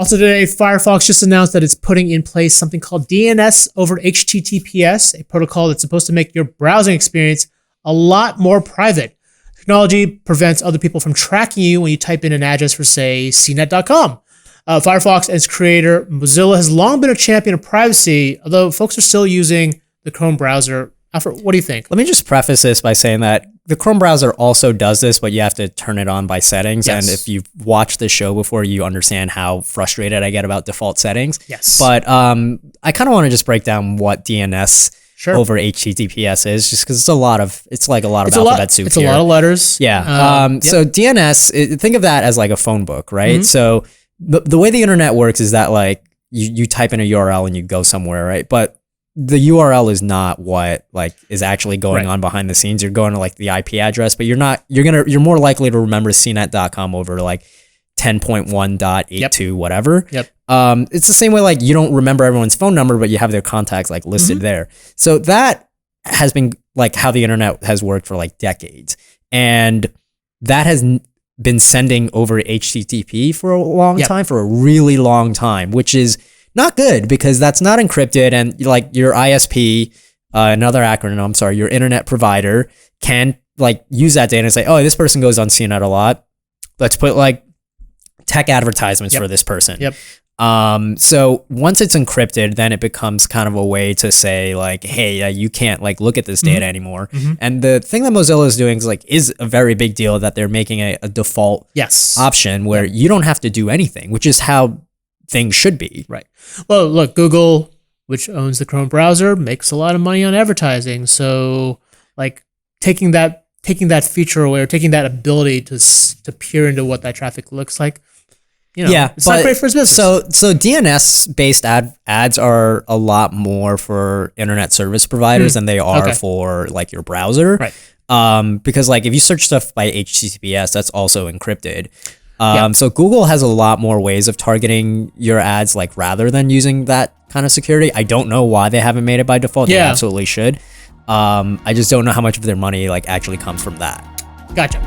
Also today, Firefox just announced that it's putting in place something called DNS over HTTPS, a protocol that's supposed to make your browsing experience a lot more private. Technology prevents other people from tracking you when you type in an address for, say, CNET.com. Firefox and its creator, Mozilla, has long been a champion of privacy, although folks are still using the Chrome browser. Alfred, what do you think? Let me just preface this by saying that the Chrome browser also does this, but you have to turn it on by settings. Yes. And if you've watched the show before, you understand how frustrated I get about default settings. Yes. But I kind of want to just break down what DNS over HTTPS is, just because it's like a lot of alphabet soup. It's a lot of letters. Yeah. So DNS, think of that as like a phone book, right? Mm-hmm. So the way the internet works is that like you type in a URL and you go somewhere, right? But the URL is not what like is actually going on behind the scenes. You're going to like the IP address, but you're more likely to remember CNET.com over like 10.1.82 whatever. Yep. It's the same way like you don't remember everyone's phone number, but you have their contacts like listed there. So that has been like how the internet has worked for like decades, and that has been sending over HTTP for a long time, for a really long time, which is not good because that's not encrypted, and like your ISP, another acronym, I'm sorry, your internet provider can like use that data and say, oh, this person goes on CNET a lot. Let's put like tech advertisements for this person. So once it's encrypted, then it becomes kind of a way to say like, hey, you can't like look at this data anymore. And the thing that Mozilla is doing is a very big deal, that they're making a default option where you don't have to do anything, which is how things should be. Right. Well, look, Google, which owns the Chrome browser, makes a lot of money on advertising. So like taking that feature away, or taking that ability to peer into what that traffic looks like, it's not great for his business. So DNS-based ads are a lot more for internet service providers than they are for like your browser. Right. Because like if you search stuff by HTTPS, that's also encrypted. So Google has a lot more ways of targeting your ads, like rather than using that kind of security. I don't know why they haven't made it by default. They absolutely should. I just don't know how much of their money like actually comes from that. Gotcha.